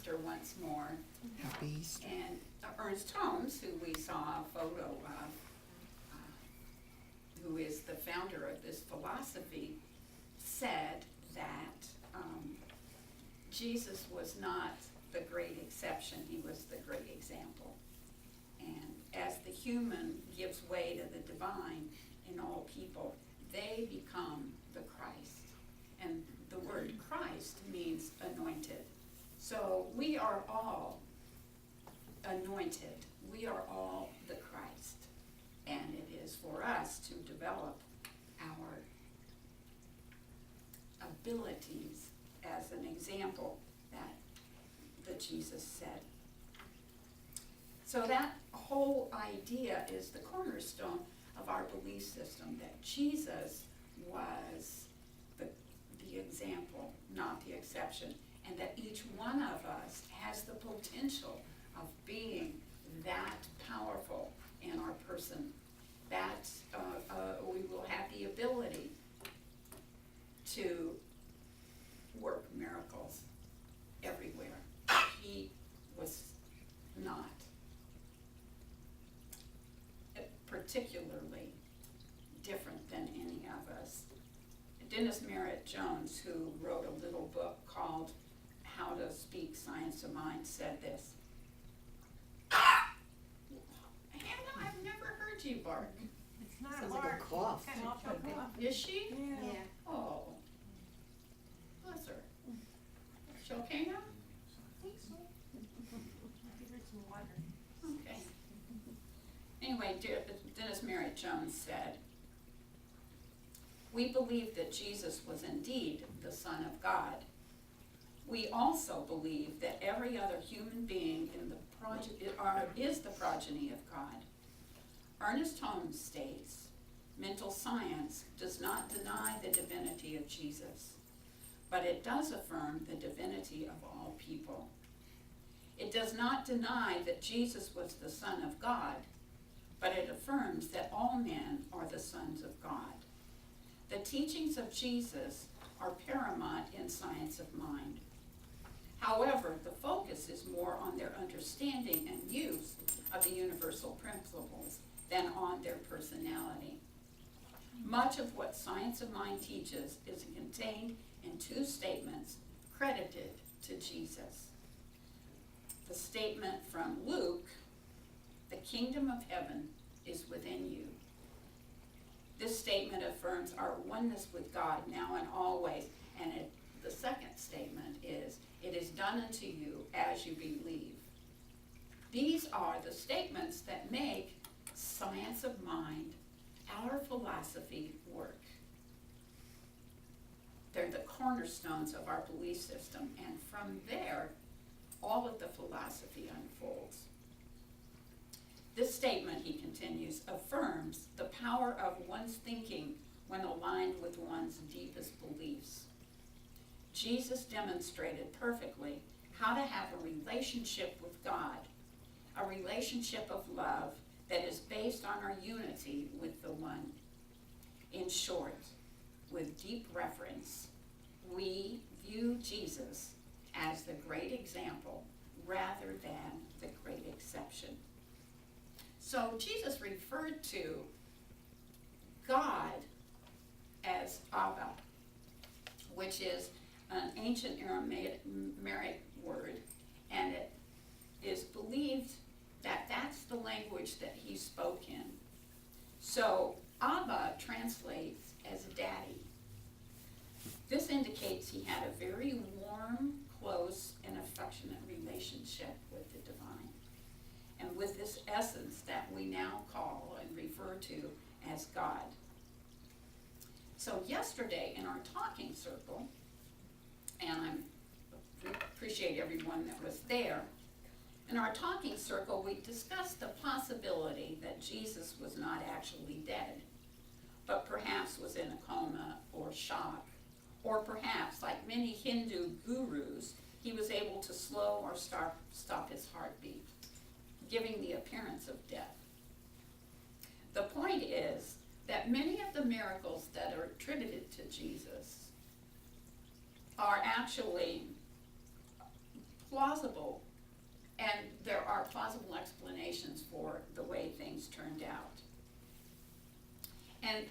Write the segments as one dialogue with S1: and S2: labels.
S1: Easter once more.
S2: Happy Easter.
S1: And Ernest Holmes, who we saw a photo of, who is the founder of this philosophy, said that Jesus was not the great exception, he was the great example. And as the human gives way to the divine in all people, they become the Christ. And the word Christ means anointed. So we are all anointed. We are all the Christ. And it is for us to develop our abilities as an example that Jesus said. So that whole idea is the cornerstone of our belief system, that Jesus was the example, not the exception, and that each one of us has the potential of being that powerful in our person, that we will have the ability to work miracles everywhere. He was not particularly different than any of us. Dennis Merritt Jones, who wrote a little book called How to Speak Science of Mind, said this. Hannah, I've never heard you bark.
S3: It's not
S2: Sounds
S3: a
S2: like a
S3: bark.
S2: cough.
S3: It's kind of a cough.
S1: Is she?
S3: Yeah.
S1: Oh, bless her. She okay now?
S3: I think so. Give her some water.
S1: Okay. Anyway, Dennis Merritt Jones said, "We believe that Jesus was indeed the Son of God. We also believe that every other human being in the is the progeny of God. Ernest Holmes states, mental science does not deny the divinity of Jesus, but it does affirm the divinity of all people. It does not deny that Jesus was the Son of God, but it affirms that all men are the sons of God. The teachings of Jesus are paramount in science of mind. However, the focus is more on their understanding and use of the universal principles than on their personality. Much of what science of mind teaches is contained in two statements credited to Jesus. The statement from Luke, the kingdom of heaven is within you. This statement affirms our oneness with God now and always, and the second statement is, it is done unto you as you believe. These are the statements that make science of mind, our philosophy, work. They're the cornerstones of our belief system, and from there, all of the philosophy unfolds. This statement, he continues, affirms the power of one's thinking when aligned with one's deepest beliefs. Jesus demonstrated perfectly how to have a relationship with God, a relationship of love that is based on our unity with the One. In short, with deep reverence, we view Jesus as the great example rather than the great exception. So Jesus referred to God as Abba, which is an ancient Aramaic word, and it is believed that that's the language that he spoke in. So Abba translates as daddy. This indicates he had a very warm, close, and affectionate relationship with the divine, and with this essence that we now call and refer to as God. So yesterday in our talking circle, and I appreciate everyone that was there, in our talking circle we discussed the possibility that Jesus was not actually dead, but perhaps was in a coma or shock, or perhaps, like many Hindu gurus, he was able to slow or stop his heartbeat, giving the appearance of death. The point is that many of the miracles that are attributed to Jesus are actually plausible, and there are plausible explanations for the way things turned out. And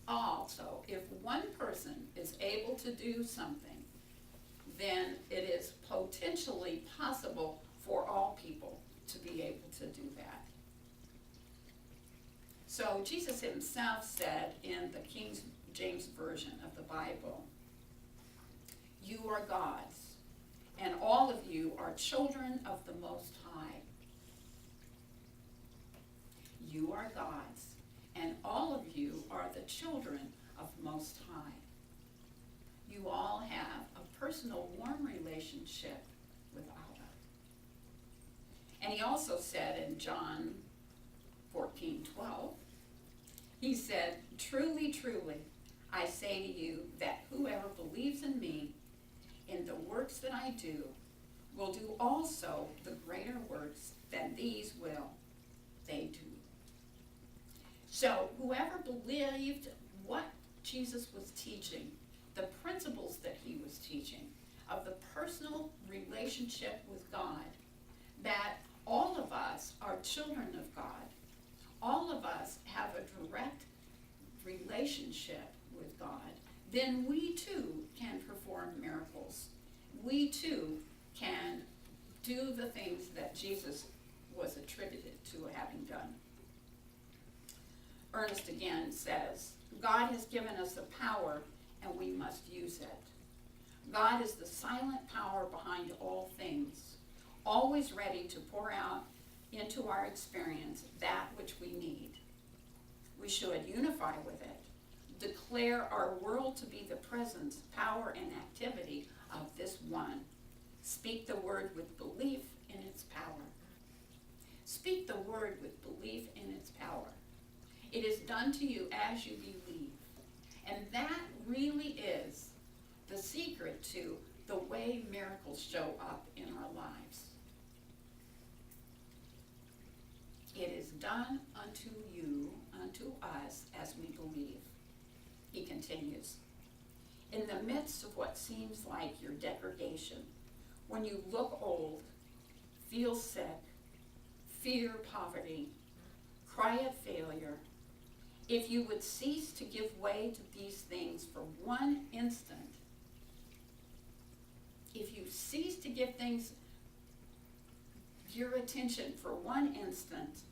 S1: also, if one person is able to do something, then it is potentially possible for all people to be able to do that. So Jesus himself said in the King James Version of the Bible, "You are God's, and all of you are children of the Most High." You are God's, and all of you are the children of Most High. You all have a personal, warm relationship with Abba. And he also said in John 14:12, he said, "Truly, truly, I say to you that whoever believes in me, in the works that I do, will do also the greater works than these will they do." So whoever believed what Jesus was teaching, the principles that he was teaching of the personal relationship with God, that all of us are children of God, all of us have a direct relationship with God, then we too can perform miracles. We too can do the things that Jesus was attributed to having done. Ernest again says, God has given us the power and we must use it. God is the silent power behind all things, always ready to pour out into our experience that which we need. We should unify with it, declare our world to be the presence, power, and activity of this one. Speak the word with belief in its power. Speak the word with belief in its power. It is done to you as you believe. And that really is the secret to the way miracles show up in our lives. It is done unto you, unto us, as we believe. He continues, in the midst of what seems like your degradation, when you look old, feel sick, fear poverty, cry at failure, if you would cease to give way to these things for one instant, if you cease to give things your attention for one instant,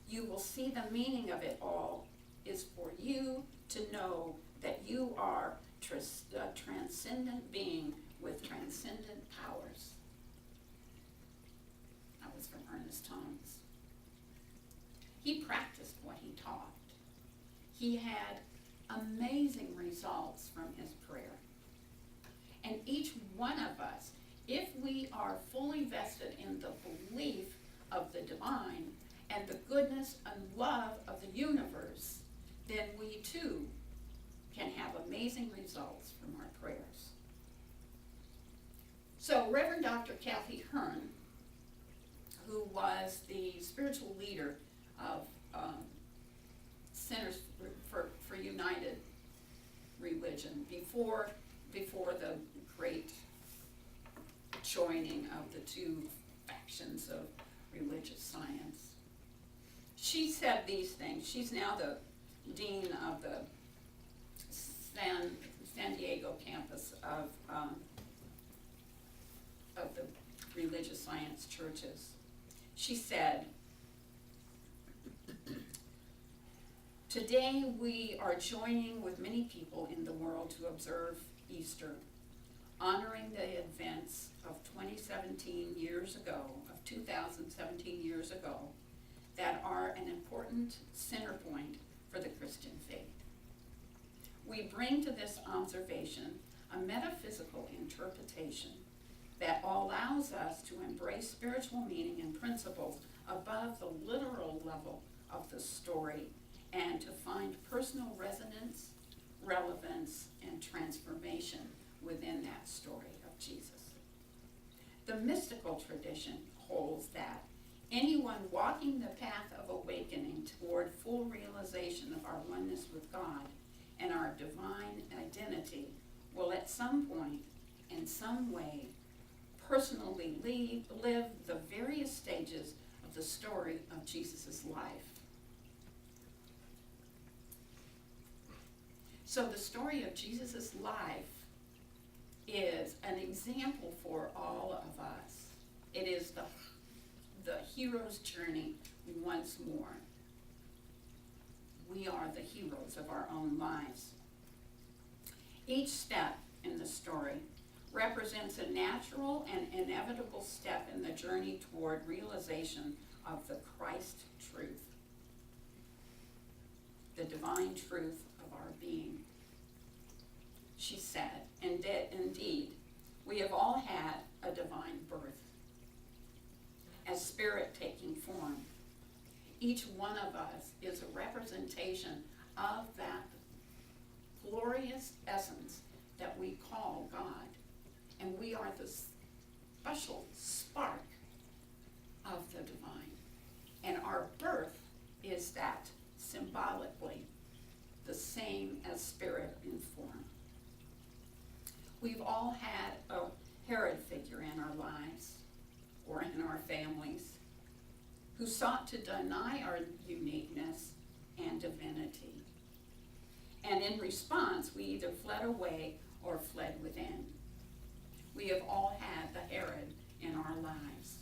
S1: you will see the meaning of it all is for you to know that you are a transcendent being with transcendent powers. That was from Ernest Thomas. He practiced what he taught. He had amazing results from his prayer. And each one of us, if we are fully vested in the belief of the divine and the goodness and love of the universe, then we too can have amazing results from our prayers. So Reverend Dr. Kathy Hearn, who was the spiritual leader of Centers for United Religion before the great joining of the two factions of religious science. She said these things. She's now the dean of the San Diego campus of the religious science churches. She said, today we are joining with many people in the world to observe Easter, honoring the events of 2017 years ago, that are an important center point for the Christian faith. We bring to this observation a metaphysical interpretation that allows us to embrace spiritual meaning and principles above the literal level of the story and to find personal resonance, relevance, and transformation within that story of Jesus. The mystical tradition holds that anyone walking the path of awakening toward full realization of our oneness with God and our divine identity will at some point in some way, personally live the various stages of the story of Jesus' life. So the story of Jesus' life is an example for all of us. It is the hero's journey once more. We are the heroes of our own lives. Each step in the story represents a natural and inevitable step in the journey toward realization of the Christ truth, the divine truth of our being. She said, and indeed, we have all had a divine birth, as spirit taking form. Each one of us is a representation of that glorious essence that we call God. And we are the special spark of the divine. And our birth is that symbolically the same as spirit in form. We've all had a Herod figure in our lives or in our families who sought to deny our uniqueness and divinity. And in response, we either fled away or fled within. We have all had the Herod in our lives.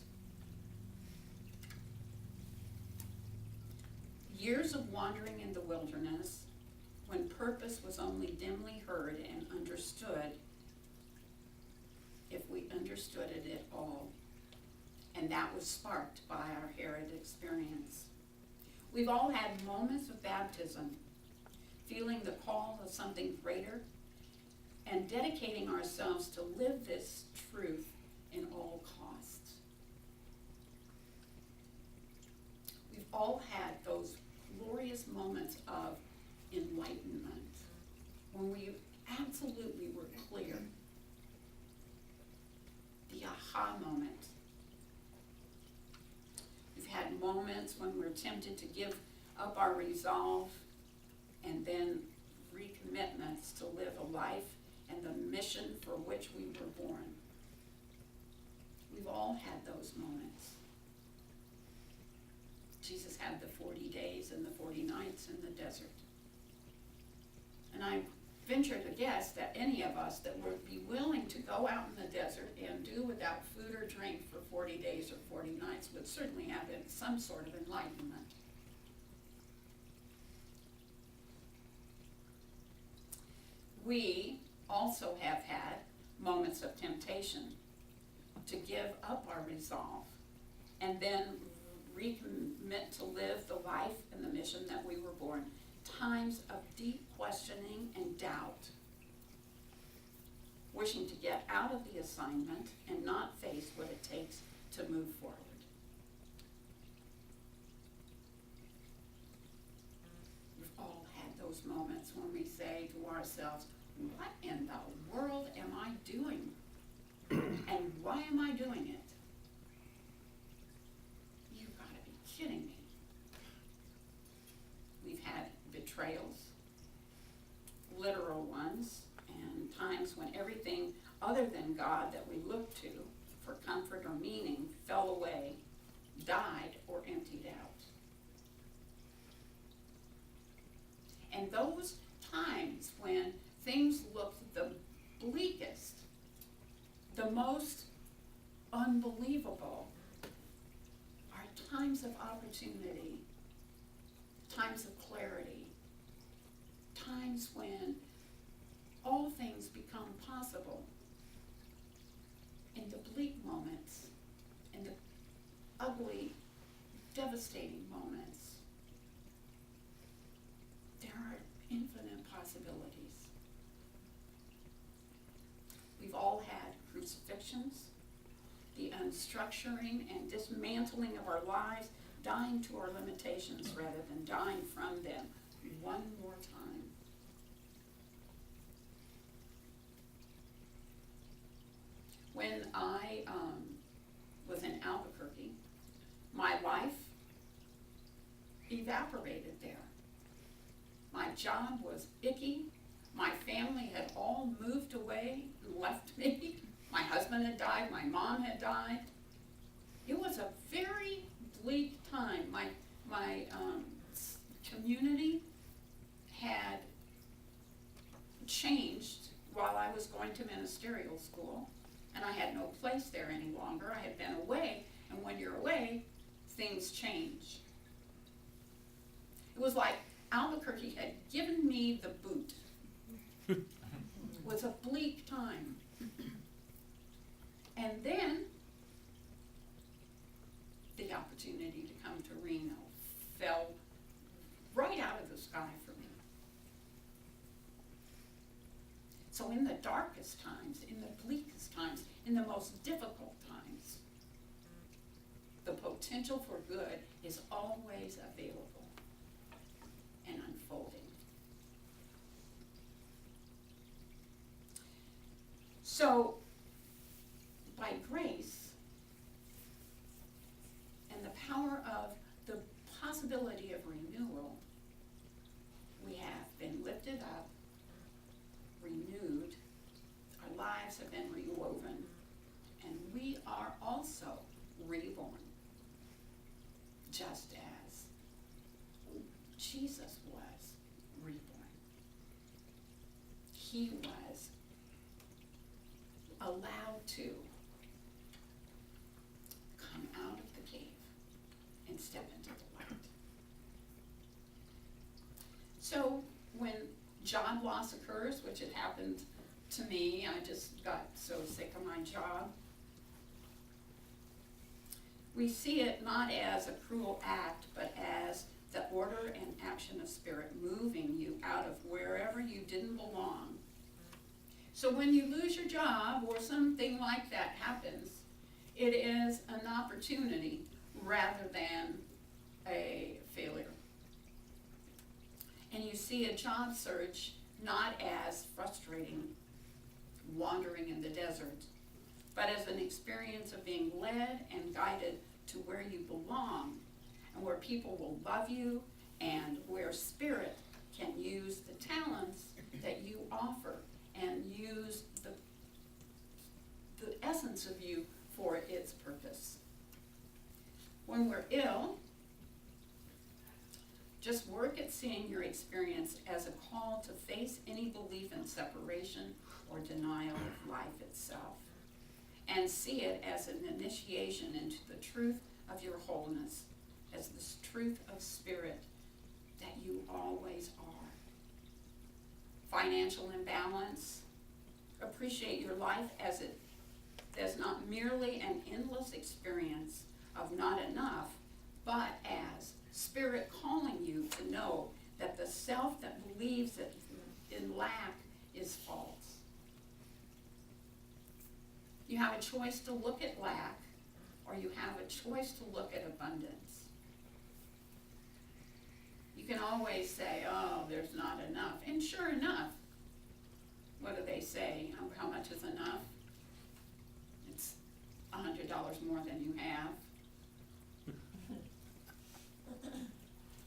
S1: Years of wandering in the wilderness, when purpose was only dimly heard and understood, if we understood it at all. And that was sparked by our Herod experience. We've all had moments of baptism, feeling the call of something greater, and dedicating ourselves to live this truth in all costs. We've all had those glorious moments of enlightenment when we absolutely were clear. The aha moment. We've had moments when we're tempted to give up our resolve and then recommitments to live a life and the mission for which we were born. We've all had those moments. Jesus had the 40 days and the 40 nights in the desert. And I venture to guess that any of us that would be willing to go out in the desert and do without food or drink for 40 days or 40 nights would certainly have some sort of enlightenment. We also have had moments of temptation to give up our resolve and then recommit to live the life and the mission that we were born. Times of deep questioning and doubt, wishing to get out of the assignment and not face what it takes to move forward. We've all had those moments when we say to ourselves, what in the world am I doing? And why am I doing it? You've got to be kidding me. We've had betrayals, literal ones, and times when everything other than God that we looked to for comfort or meaning fell away, died, or emptied out. And those times when things looked the bleakest, the most unbelievable, are times of opportunity, times of clarity, times when all things become possible. In the bleak moments, in the ugly, devastating moments, there are infinite possibilities. We've all had crucifixions, the unstructuring and dismantling of our lives, dying to our limitations rather than dying from them one more time. When I was in Albuquerque, my life evaporated there. My job was icky. My family had all all moved away and left me. My husband had died, my mom had died. It was a very bleak time. My community had changed while I was going to ministerial school, and I had no place there any longer. I had been away, and when you're away, things change. It was like Albuquerque had given me the boot. It was a bleak time. And then the opportunity to come to Reno fell right out of the sky for me. So in the darkest times, in the bleakest times, in the most difficult times, the potential for good is always available and unfolding. So, by grace and the power of the possibility of renewal, we have been lifted up, renewed, our lives have been rewoven, and we are also reborn, just as Jesus was reborn. He was allowed to come out of the cave and step into the light. So when job loss occurs, which it happened to me, I just got so sick of my job, we see it not as a cruel act, but as the order and action of Spirit moving you out of wherever you didn't belong. So when you lose your job or something like that happens, it is an opportunity rather than a failure. And you see a job search not as frustrating, wandering in the desert, but as an experience of being led and guided to where you belong and where people will love you and where Spirit can use the talents that you offer and use the essence of you for its purpose. When we're ill, just work at seeing your experience as a call to face any belief in separation or denial of life itself, and see it as an initiation into the truth of your wholeness, as this truth of Spirit that you always are. Financial imbalance, appreciate your life as it is not merely an endless experience of not enough, but as Spirit calling you to know that the self that believes that in lack is false. You have a choice to look at lack, or you have a choice to look at abundance. You can always say, oh, there's not enough. And sure enough, what do they say? How much is enough? It's $100 more than you have.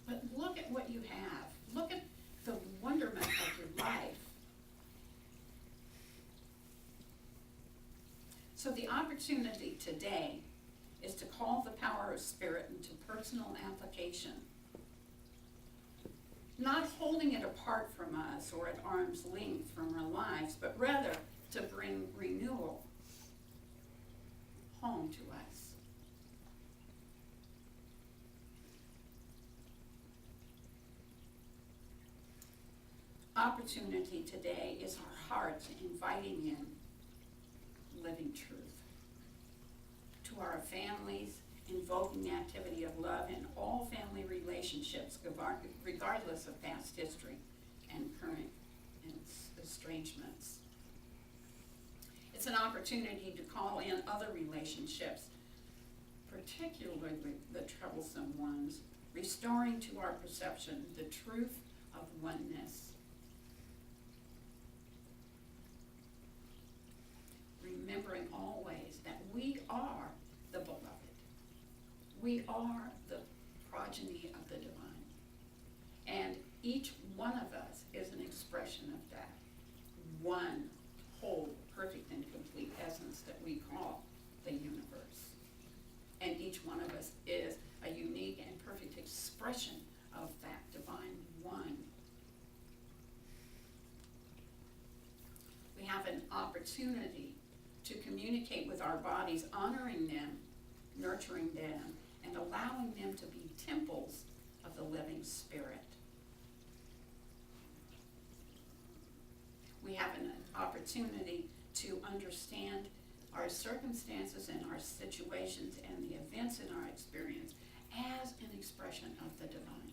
S1: But look at what you have. Look at the wonderment of your life. So the opportunity today is to call the power of Spirit into personal application. Not holding it apart from us or at arm's length from our lives, but rather to bring renewal home to us. Opportunity today is our heart inviting in living truth. To our families, invoking the activity of love in all family relationships, regardless of past history and current estrangements. It's an opportunity to call in other relationships, particularly the troublesome ones, restoring to our perception the truth of oneness. Remembering always that we are the beloved. We are the progeny of the divine. And each one of us is an expression of that. One have an opportunity to communicate with our bodies, honoring them, nurturing them, and allowing them to be temples of the living Spirit. We have an opportunity to understand our circumstances and our situations and the events in our experience as an expression of the divine.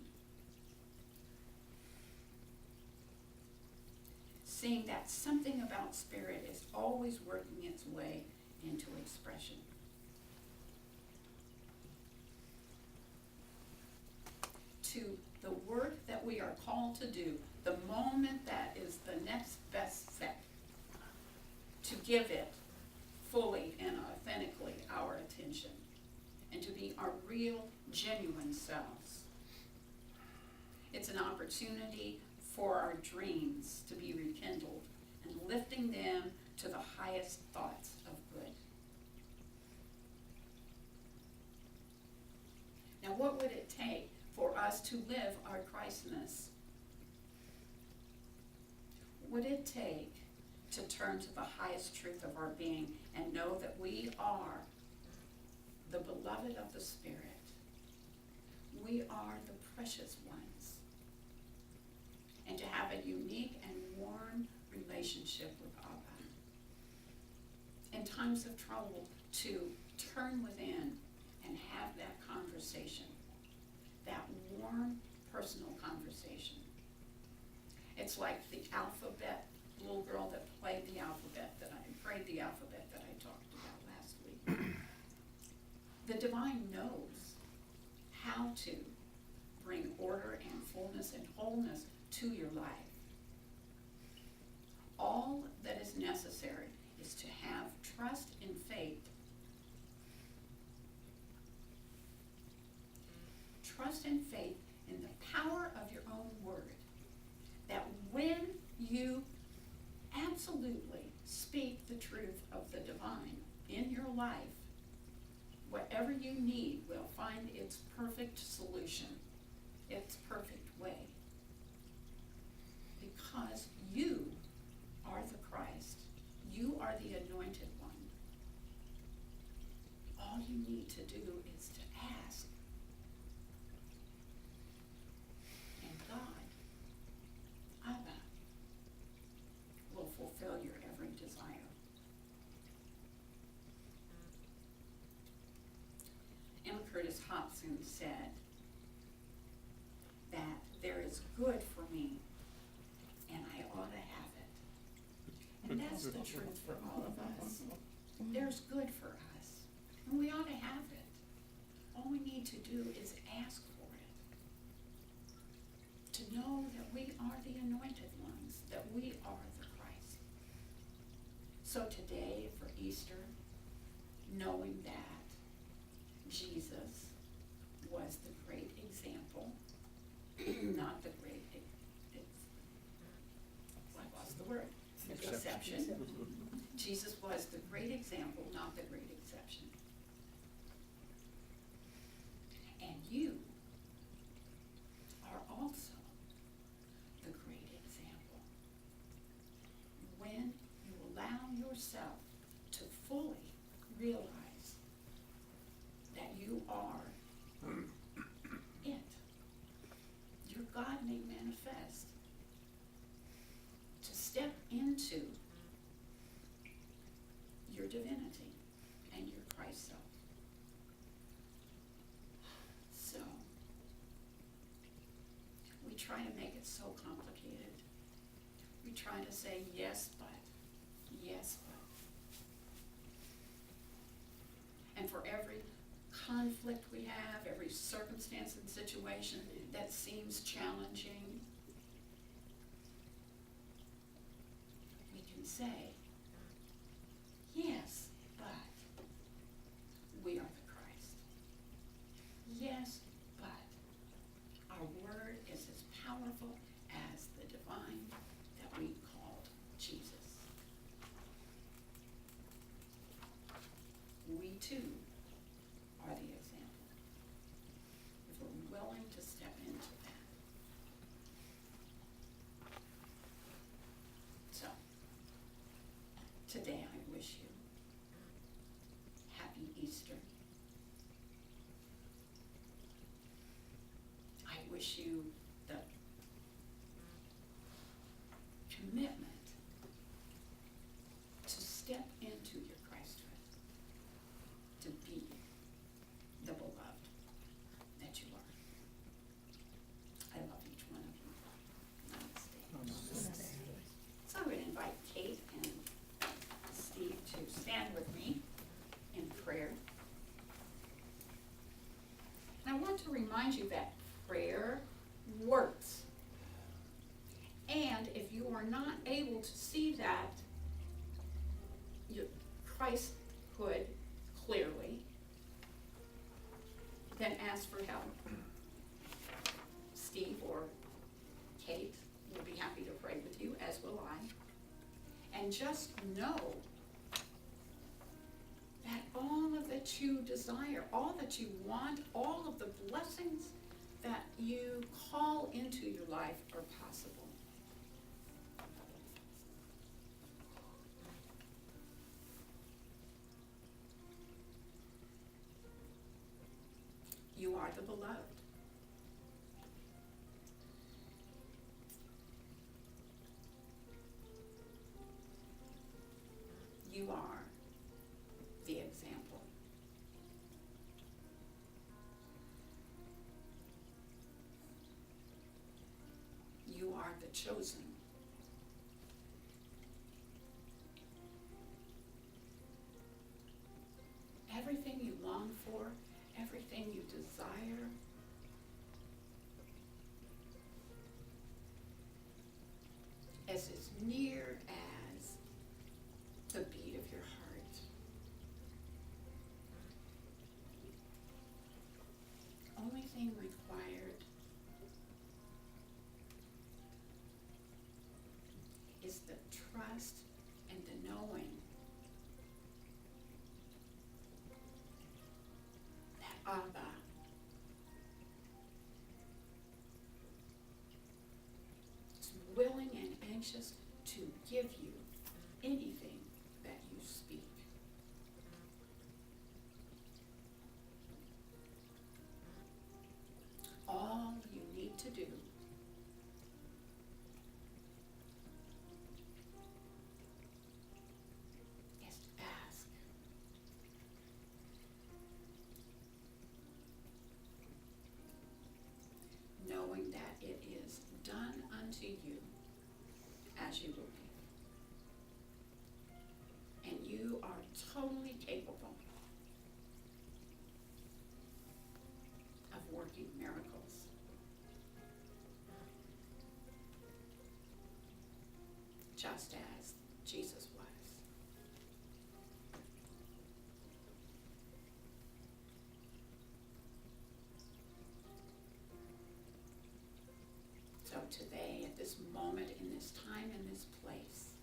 S1: Seeing that something about spirit is always working its way into expression. To the work that we are called to do, the moment that is the next best step, to give it fully and authentically our attention, and to be our real, genuine selves. It's an opportunity for our dreams to be rekindled and lifting them to the highest thoughts of good. Now, what would it take for us to live our Christness? Would it take to turn to the highest truth of our being and know that we are the beloved of the Spirit? We are the precious ones. And to have a unique and warm relationship with Abba. In times of trouble, to turn within and have that conversation, that warm, personal conversation. It's like the alphabet, little girl that played the alphabet, prayed the alphabet that I talked about last week. The divine knows how to bring order and fullness and wholeness to your life. All that is necessary is to have trust and faith. Trust and faith in the power of your own word. That when you absolutely speak the truth of the divine in your life, whatever you need will find its perfect solution, its perfect way. Because you are the Christ. You are the anointed one. All you need to do is to ask. And God, Abba, will fulfill your every desire. Emma Curtis Hobson said that there is good for me and I ought to have it. And that's the truth for all of us. There's good for us, and we ought to have it. All we need to do is ask for it. To know that we are the anointed ones, that we are the Christ. So today, for Easter, knowing that Jesus was the great example, not the great exception. Jesus was the great example, not the great exception. And you are also the great example. When you allow yourself to fully realize that you are it, your God made manifest, to step into your divinity and your Christ self. So, we try to make it so complicated. We try to say yes, but, yes, but. And for every conflict we have, every circumstance and situation that seems challenging, we can say, yes, but we are the Christ. Yes, but our word is as powerful as the divine that we called Jesus. We too are the example, if we're willing to step into that. So, Today I wish you happy Easter. I wish you the commitment to step into your Christhood, to be the beloved that you are. I love each one of you. Namaste. So I'm going to invite Kate and Steve to stand with me in prayer. And I want to remind you that prayer works. And if you are not able to see that your Christhood clearly, then ask for help. Steve or Kate will be happy to pray with you, as will I. And just know that all of that you desire, all that you want, all of the blessings that you call into your life are possible. You are the beloved. You are the example. You are the chosen. Everything you long for, everything you desire, as near as the beat of your heart. Only thing required is the trust and the knowing that Abba is willing and anxious to give you anything that you speak. All you need to do is ask. Knowing that it is done unto you as you believe. And you are totally capable of working miracles. Just as Jesus was. So today, at this moment, in this time, in this place,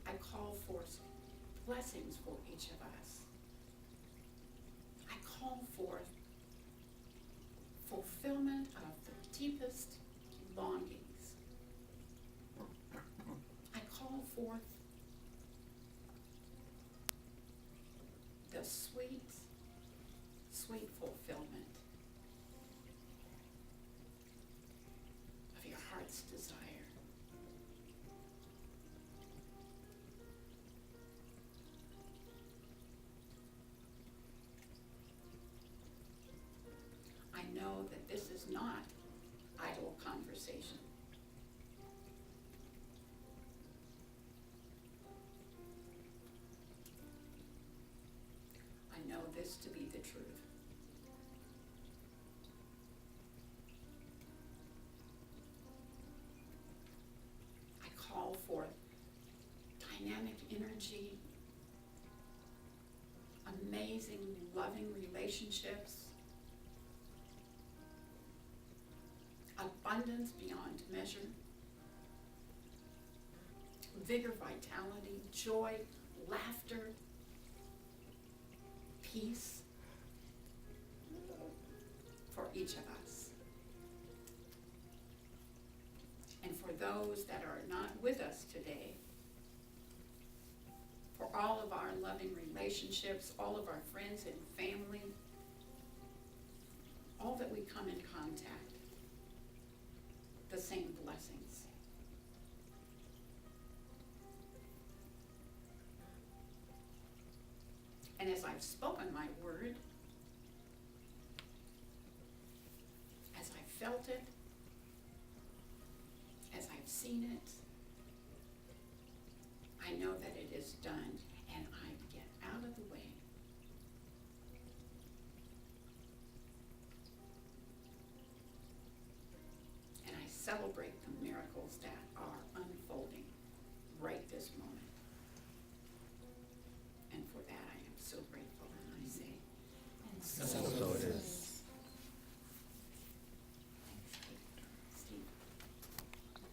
S1: I call forth blessings for each of us. I call forth fulfillment of the deepest longings. I call forth the sweet, sweet fulfillment of your heart's desire. I know that this is not idle conversation. I know this to be the truth. I call forth dynamic energy, amazing, loving relationships, abundance beyond measure, vigor, vitality, joy, laughter, peace for each of us. those that are not with us today, for all of our loving relationships, all of our friends and family, all that we come in contact, the same blessings. And as I've spoken my word, as I've felt it, as I've seen it, I know that it is done, and I get out of the way. And I celebrate the miracles that are unfolding right this moment. And for that I am so grateful, and I say, and so